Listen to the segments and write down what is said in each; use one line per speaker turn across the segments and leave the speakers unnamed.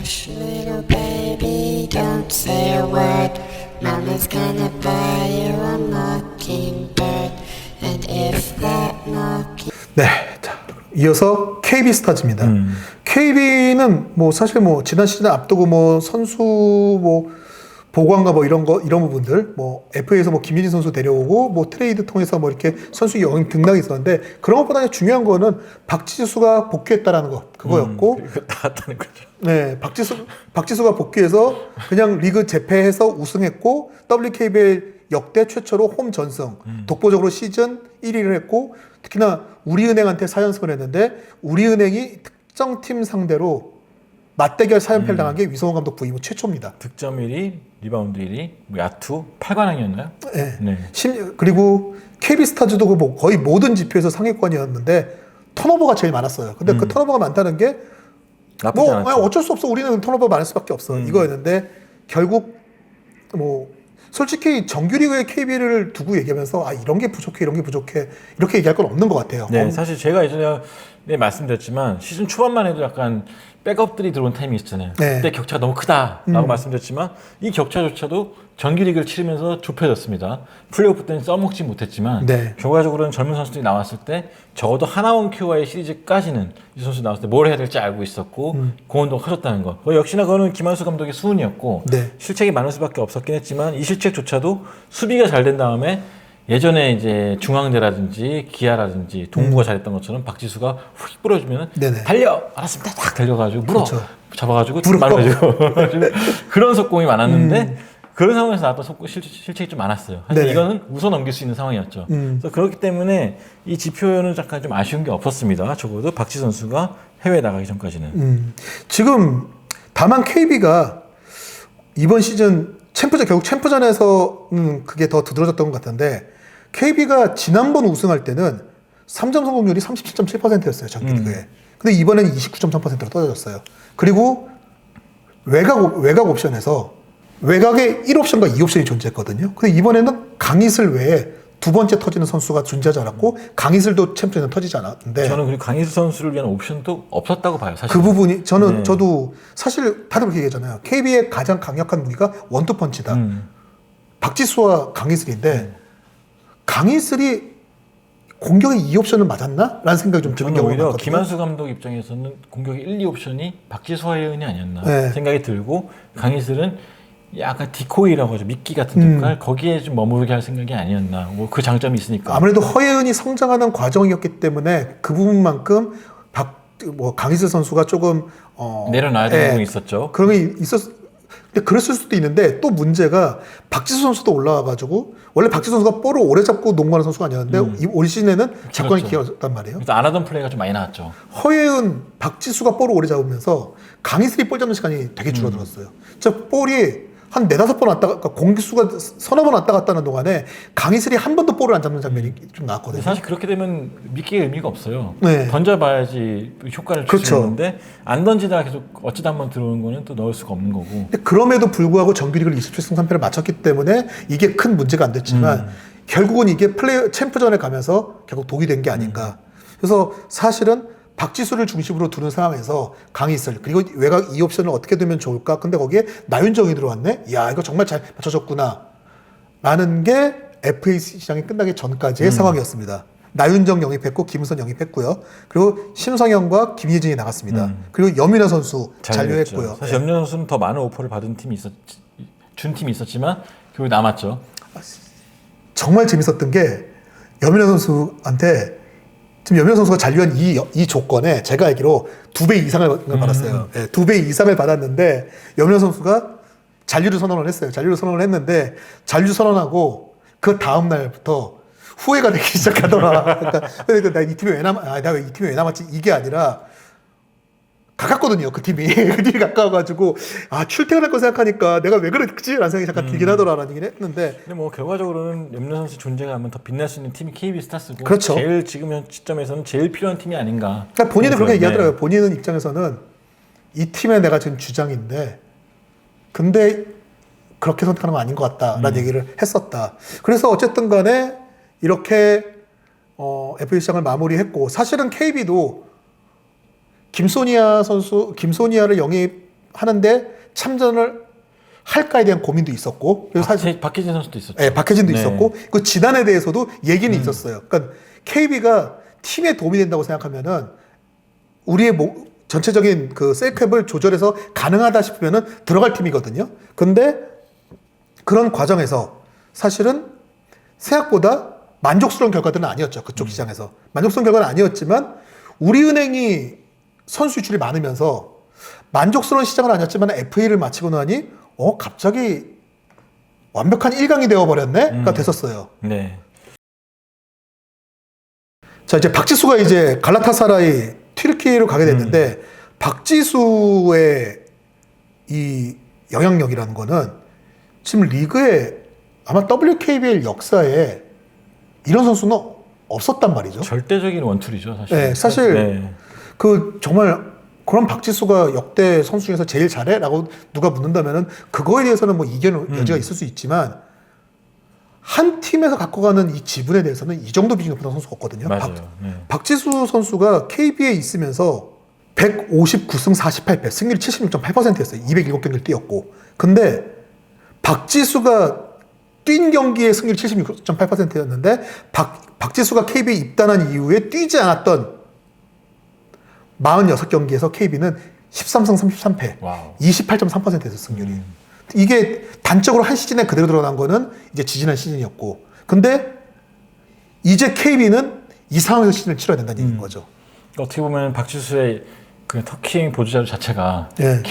Hush, little baby, don't say a word. Mama's gonna buy you a mockingbird. And if that mocking...
네, 자, 이어서 KB 스타즈입니다. KB는 뭐 사실 뭐 지난 시즌 앞두고 뭐 선수 뭐 보관과 뭐 이런 부분들 뭐 FA에서 뭐 김유진 선수 데려오고 뭐 트레이드 통해서 뭐 이렇게 선수 영입 등락이 있었는데 그런 것보다 중요한 거는 박지수가 복귀했다라는 거 그거였고
나갔다는 거죠.
네, 박지수가 복귀해서 그냥 리그 재패해서 우승했고 WKBL 역대 최초로 홈 전승 독보적으로 시즌 1위를 했고 특히나 우리은행한테 4연승을 했는데 우리은행이 특정 팀 상대로 맞대결 4연패를 당한 게 위성원 감독 부임 후 최초입니다.
득점 1위, 리바운드 1위, 뭐 야투 8관왕이었나요?
네.
네.
그리고 KB스타즈도 뭐 거의 모든 지표에서 상위권이었는데 턴오버가 제일 많았어요. 근데 그 턴오버가 많다는 게
나쁘지
뭐
않았죠.
어쩔 수 없어 우리는 턴오버 많을 수밖에 없어 이거였는데 결국 뭐 솔직히 정규리그의 KB를 두고 얘기하면서 아 이런 게 부족해 이렇게 얘기할 건 없는 것 같아요.
네, 사실 제가 예전에 말씀드렸지만 시즌 초반만 해도 약간 백업들이 들어온 타임이 있잖아요.
네.
그때 격차가 너무 크다라고 말씀드렸지만 이 격차조차도 정규리그를 치르면서 좁혀졌습니다. 플레이오프 때는 써먹지 못했지만
네.
결과적으로는 젊은 선수들이 나왔을 때 적어도 하나원 큐와의 시리즈까지는 이 선수 나왔을 때 뭘 해야 될지 알고 있었고 공헌도가 커졌다는 거. 역시나 그거는 김한수 감독의 수훈이었고
네.
실책이 많을 수밖에 없었긴 했지만 이 실책조차도 수비가 잘 된 다음에 예전에 이제 중앙대라든지 기아라든지 동부가 잘했던 것처럼 박지수가 휙 뿌려주면
네네.
달려 알았습니다 딱 달려가지고 물어
그렇죠.
잡아가지고
물어.
말아가지고 그런 속공이 많았는데 그런 상황에서 나왔던 실책이 좀 많았어요. 하지만
네네.
이거는 웃어 넘길 수 있는 상황이었죠. 그래서 그렇기 때문에 이 지표는 약간 좀 아쉬운 게 없었습니다. 적어도 박지수 선수가 해외에 나가기 전까지는.
지금 다만 KB가 이번 시즌 결국 챔프전에서 그게 더 두드러졌던 것 같은데 KB가 지난번 우승할 때는 3점 성공률이 37.7%였어요 정규리그에. 근데 이번에는 29.3%로 떨어졌어요. 그리고 외곽 옵션에서 외곽에 1옵션과 2옵션이 존재했거든요. 근데 이번에는 강희슬 외에 두 번째 터지는 선수가 존재하지 않았고 강희슬도 챔프전에 터지지 않았는데
저는 그리고 강희슬 선수를 위한 옵션도 없었다고 봐요. 사실
그 부분이 저도 사실 다들 그렇게 얘기하잖아요. KB의 가장 강력한 무기가 원투펀치다. 박지수와 강희슬인데 강희슬이 공격의 2옵션은 맞았나? 라는 생각이 좀 드는
저는
경우가
오히려
많거든요.
김한수 감독 입장에서는 공격의 1, 2옵션이 박지수 화예은이 아니었나
네.
생각이 들고 강희슬은 약간 디코이라고 하죠. 미끼 같은 역할 거기에 좀 머무르게 할 생각이 아니었나. 뭐 그 장점이 있으니까.
아무래도 허예은이 성장하는 과정이었기 때문에 그 부분만큼 강희슬 선수가 조금
내려놔야 되는 부분이 있었죠.
그런 게 근데 그랬을 수도 있는데 또 문제가 박지수 선수도 올라와가지고 원래 박지수 선수가 볼을 오래 잡고 농구하는 선수가 아니었는데 올 시즌에는 잡관이 길었단 말이에요.
그래서 안 하던 플레이가 좀 많이 나왔죠.
허예은, 박지수가 볼을 오래 잡으면서 강희슬이 볼 잡는 시간이 되게 줄어들었어요. 저 볼이 한 4-5번 왔다 갔다 공격수가 서너 번 왔다 갔다 하는 동안에 강희슬이 한 번도 볼을 안 잡는 장면이 좀 나왔거든요.
사실 그렇게 되면 미끼의 의미가 없어요.
네.
던져봐야지 효과를 줄 수
그렇죠.
있는데 안 던지다가 계속 어쩌다 한번 들어오는 거는 또 넣을 수가 없는 거고.
근데 그럼에도 불구하고 정규리그를 27승 3패를 마쳤기 때문에 이게 큰 문제가 안 됐지만 결국은 이게 챔프전에 가면서 결국 독이 된 게 아닌가. 그래서 사실은 박지수를 중심으로 두는 상황에서 강희슬 그리고 외곽 2옵션을 어떻게 두면 좋을까? 근데 거기에 나윤정이 들어왔네? 이야 이거 정말 잘 맞춰졌구나 라는 게 FA 시장이 끝나기 전까지의 상황이었습니다. 나윤정 영입했고 김우선 영입했고요. 그리고 심성현과 김예진이 나갔습니다. 그리고 염윤아 선수 잔류했고요.
사실 염려 선수는 더 많은 오퍼를 받은 준 팀이 있었지만 결국 남았죠.
정말 재밌었던 게 염윤아 선수한테 지금 염윤아 선수가 잔류한 이 조건에 제가 알기로 2배 이상을 받았어요. 네, 2배 이상을 받았는데 염윤아 선수가 잔류를 선언을 했어요. 잔류를 선언을 했는데 잔류 선언하고 그 다음 날부터 후회가 되기 시작하더라. 그러니까 나 이 팀에 왜 나 왜 이 팀에 왜 남았지? 이게 아니라 가깝거든요. 그 팀이. 그 팀이 가까워가지고 아 출퇴근할 거 생각하니까 내가 왜 그랬지? 라는 생각이 잠깐 들긴 하더라라는 얘기는 했는데
근데 뭐 결과적으로는 염려 선수 존재가 한번 더 빛날 수 있는 팀이 KB 스타스고
그렇죠.
제일 지금 현 시점에서는 제일 필요한 팀이 아닌가.
그러니까 본인은 그렇게
네.
얘기하더라고요. 본인은 입장에서는 이 팀에 내가 지금 주장인데 근데 그렇게 선택하는 건 아닌 것 같다라는 얘기를 했었다. 그래서 어쨌든 간에 이렇게 FA 시장을 마무리했고 사실은 KB도 김소니아를 영입 하는데 참전을 할까에 대한 고민도 있었고, 그래서 사실
박해진 선수도 있었죠.
네, 박해진도
네.
있었고, 그 지단에 대해서도 얘기는 있었어요. 그러니까 KB가 팀에 도움이 된다고 생각하면은 우리의 전체적인 그 셀캡을 조절해서 가능하다 싶으면은 들어갈 팀이거든요. 근데 그런 과정에서 사실은 생각보다 만족스러운 결과들은 아니었죠. 그쪽 시장에서. 만족스러운 결과는 아니었지만 우리은행이 선수 유출이 많으면서 만족스러운 시장은 아니었지만 FA를 마치고 나니 갑자기 완벽한 1강이 되어버렸네?가 됐었어요.
네.
자, 이제 박지수가 이제 갈라타사라이 튀르키예로 가게 됐는데 박지수의 이 영향력이라는 거는 지금 리그에 아마 WKBL 역사에 이런 선수는 없었단 말이죠.
절대적인 원툴이죠, 사실.
네, 사실
네.
그 정말 그럼 박지수가 역대 선수 중에서 제일 잘해? 라고 누가 묻는다면은 그거에 대해서는 뭐 이견 여지가 있을 수 있지만 한 팀에서 갖고 가는 이 지분에 대해서는 이 정도 비중이 높은 선수가 없거든요.
맞아요. 네.
박지수 선수가 KB에 있으면서 159승 48패, 승률이 76.8%였어요. 207경기를 뛰었고. 근데 박지수가 뛴 경기의 승률이 76.8%였는데 박지수가 KB에 입단한 이후에 뛰지 않았던 46경기에서 KB는 13승 33패,
와우.
28.3%였어요, 승률이. 이게 단적으로 한 시즌에 그대로 드러난 거는 이제 지지난 시즌이었고. 근데 이제 KB는 이 상황에서 시즌을 치러야 된다는 얘기인 거죠.
어떻게 보면 박지수의 그 터킹 보조자료 자체가
네.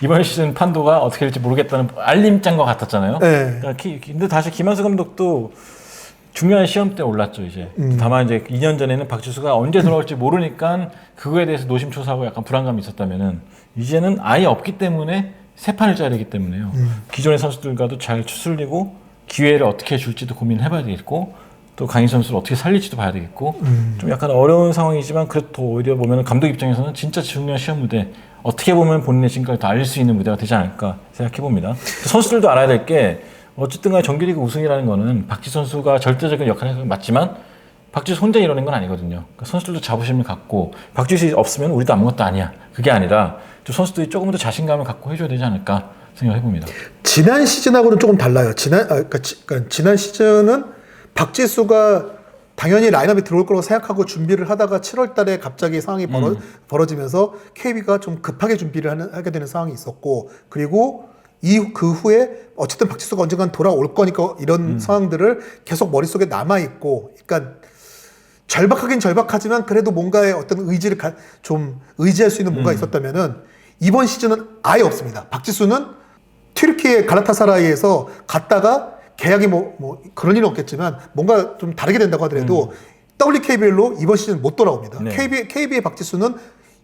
이번 시즌 판도가 어떻게 될지 모르겠다는 알림장과 같았잖아요.
네.
그러니까 근데 다시 김한수 감독도 중요한 시험 때 올랐죠, 이제. 다만 이제 2년 전에는 박지수가 언제 돌아올지 모르니까 그거에 대해서 노심초사하고 약간 불안감이 있었다면은 이제는 아예 없기 때문에 세 판을 짜야 되기 때문에요. 기존의 선수들과도 잘 추슬리고 기회를 어떻게 줄지도 고민해봐야 되겠고 또 강인 선수를 어떻게 살릴지도 봐야 되겠고 좀 약간 어려운 상황이지만 그래도 더 오히려 보면 감독 입장에서는 진짜 중요한 시험 무대 어떻게 보면 본인의 진가를 다 알릴 수 있는 무대가 되지 않을까 생각해봅니다. 선수들도 알아야 될 게 어쨌든 간에 정규리그 우승이라는 거는 박지수 선수가 절대적인 역할을 맞지만 박지수 혼자 이러는 건 아니거든요. 그러니까 선수들도 자부심을 갖고 박지수 없으면 우리도 아무것도 아니야. 그게 아니라 좀 선수들이 조금 더 자신감을 갖고 해줘야 되지 않을까 생각해봅니다.
지난 시즌하고는 조금 달라요. 그러니까 지난 시즌은 박지수가 당연히 라인업에 들어올 거라고 생각하고 준비를 하다가 7월 달에 갑자기 상황이 벌어지면서 KB가 좀 급하게 준비를 하게 되는 상황이 있었고, 그리고 그 후에 어쨌든 박지수가 언젠간 돌아올 거니까 이런 상황들을 계속 머릿속에 남아있고, 그러니까 절박하긴 절박하지만 그래도 뭔가의 어떤 의지를 좀 의지할 수 있는 뭔가 있었다면은 이번 시즌은 아예 없습니다. 박지수는 튀르키예 갈라타사라이에서 갔다가 계약이 뭐 그런 일은 없겠지만 뭔가 좀 다르게 된다고 하더라도 WKBL로 이번 시즌 못 돌아옵니다.
네.
KB의 박지수는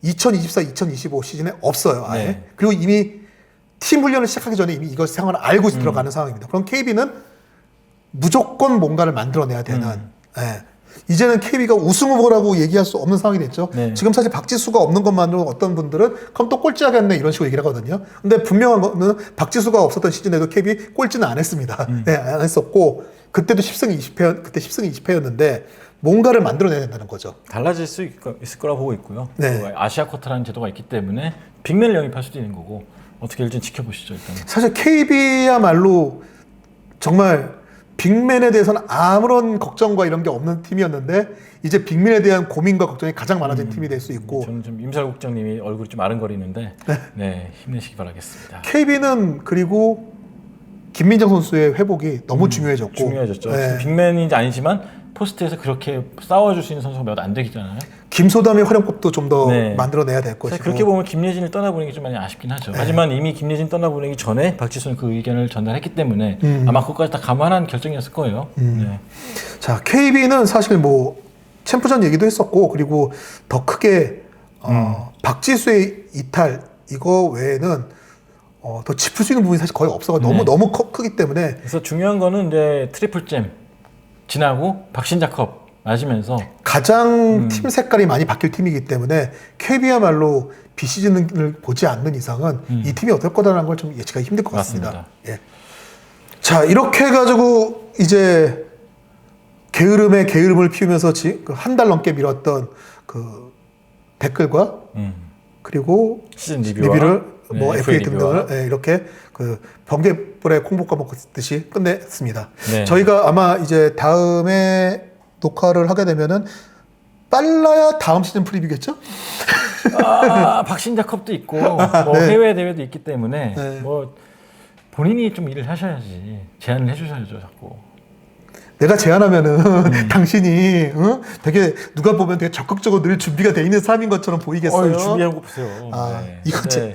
2024-2025 시즌에 없어요. 아예.
네.
그리고 이미 팀 훈련을 시작하기 전에 이미 이것 상황을 알고 들어가는 상황입니다. 그럼 KB는 무조건 뭔가를 만들어내야 되는. 예. 이제는 KB가 우승 후보라고 얘기할 수 없는 상황이 됐죠.
네.
지금 사실 박지수가 없는 것만으로 어떤 분들은 그럼 또 꼴찌하겠네 이런 식으로 얘기를 하거든요. 근데 분명한 거는 박지수가 없었던 시즌에도 KB 꼴찌는 안 했습니다. 네, 안 했었고 그때도 10승 20패, 그때 10승 20패였는데 뭔가를 만들어내야 된다는 거죠.
달라질 수 있을 거라고 보고 있고요.
네.
또 아시아 쿼터라는 제도가 있기 때문에 빅맨을 영입할 수도 있는 거고 어떻게 될지 지켜보시죠 일단.
사실 KB야말로 정말 빅맨에 대해서는 아무런 걱정과 이런 게 없는 팀이었는데 이제 빅맨에 대한 고민과 걱정이 가장 많아진 팀이 될 수 있고,
저는 좀 임살 국장님이 얼굴이 좀 아른거리는데 네, 힘내시기 바라겠습니다.
KB는 그리고 김민정 선수의 회복이 너무 중요해졌고,
중요해졌죠.
네.
빅맨인지 아니지만 포스트에서 그렇게 싸워줄 수 있는 선수가 몇 안 되잖아요.
김소담의 활용법도 좀 더
네.
만들어내야 될
사실
것이고.
그렇게 보면 김예진을 떠나보내는 게 좀 많이 아쉽긴 하죠. 하지만 이미 김예진 떠나보내기 전에 박지수는 그 의견을 전달했기 때문에 아마 그것까지 다 감안한 결정이었을 거예요. 네.
자, KB는 사실 뭐 챔프전 얘기도 했었고, 그리고 더 크게 박지수의 이탈 이거 외에는 더 짚을 수 있는 부분이 사실 거의 없어가 너무 크기 때문에.
그래서 중요한 거는 이제 트리플잼 지나고 박신자컵 맞으면서
가장 팀 색깔이 많이 바뀔 팀이기 때문에 KB야말로 비시즌을 보지 않는 이상은 이 팀이 어떨 거다라는 걸 좀 예측하기 힘들 것 같습니다. 예. 자, 이렇게 해가지고 이제 게으름에 게으름을 피우면서 한 달 넘게 미뤘던 그 댓글과 그리고
시즌
리뷰를 뭐
네,
FA
FA
등등을 이렇게 그 번개불에 콩볶아 먹듯이 끝냈습니다.
네.
저희가 아마 이제 다음에 녹화를 하게 되면은 빨라야 다음 시즌 프리뷰겠죠?
박신자컵도 있고 뭐
네.
해외 대회도 있기 때문에
네.
뭐 본인이 좀 일을 하셔야지 제안을 해주셔야죠 자꾸.
내가 제안하면은 당신이 되게 누가 보면 되게 적극적으로 늘 준비가 돼 있는 사람인 것처럼 보이겠어요.
준비한 거 보세요.
아,
네.
이거
네.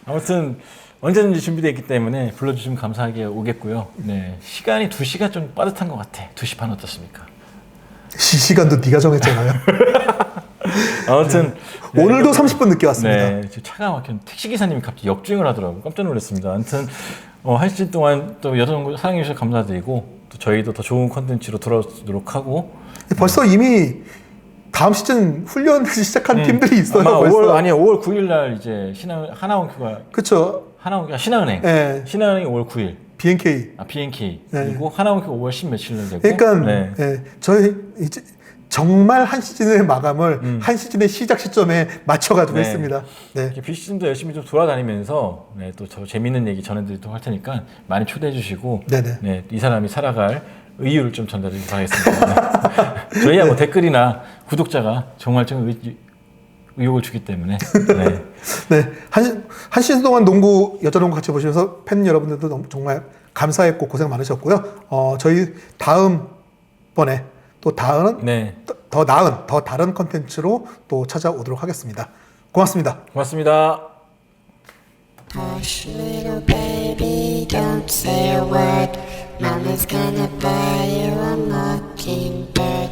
아무튼 언제든지 준비되어 있기 때문에 불러주시면 감사하게 오겠고요. 네. 시간이 2시가 좀 빠듯한 것 같아. 2시 반 어떻습니까?
시간도 네가 정했잖아요.
아무튼
오늘도 30분 늦게 왔습니다.
네, 지금 차가 막힌 택시 기사님이 갑자기 역주행을 하더라고요. 깜짝 놀랐습니다. 아무튼 한 시즌 동안 또 여러분 사랑해 주셔서 감사드리고 또 저희도 더 좋은 컨텐츠로 돌아오도록 하고
벌써 이미 다음 시즌 훈련 시작한 팀들이 있어요.
아마
벌써.
5월 9일 날 이제 하나원큐가
그렇죠.
신한은행
네.
신한은행이 5월 9일
BNK.
BNK
네.
그리고 하나원큐가 5월 10 며칠 날 되고
그러니까
네.
저희 이제 정말 한 시즌의 마감을 한 시즌의 시작 시점에 맞춰가지고
네.
했습니다. 네.
이렇게 비시즌도 열심히 좀 돌아다니면서 네, 또 저 재밌는 얘기 전해드리도록 할 테니까 많이 초대해 주시고
네네.
네, 이 사람이 살아갈 이유를 좀 전달해 바라겠습니다. 네. 저희야 뭐 댓글이나 구독자가 정말 좀 의욕을 주기 때문에 네.
네. 한 시즌 동안 농구, 여자농구 같이 보시면서 팬 여러분들도 정말 감사했고 고생 많으셨고요. 저희 다음번에 또
네.
더 나은, 더 다른 컨텐츠로 또 찾아오도록 하겠습니다. 고맙습니다.
고맙습니다.
Hush, little baby, don't say a word. Mama's gonna buy you a mockingbird.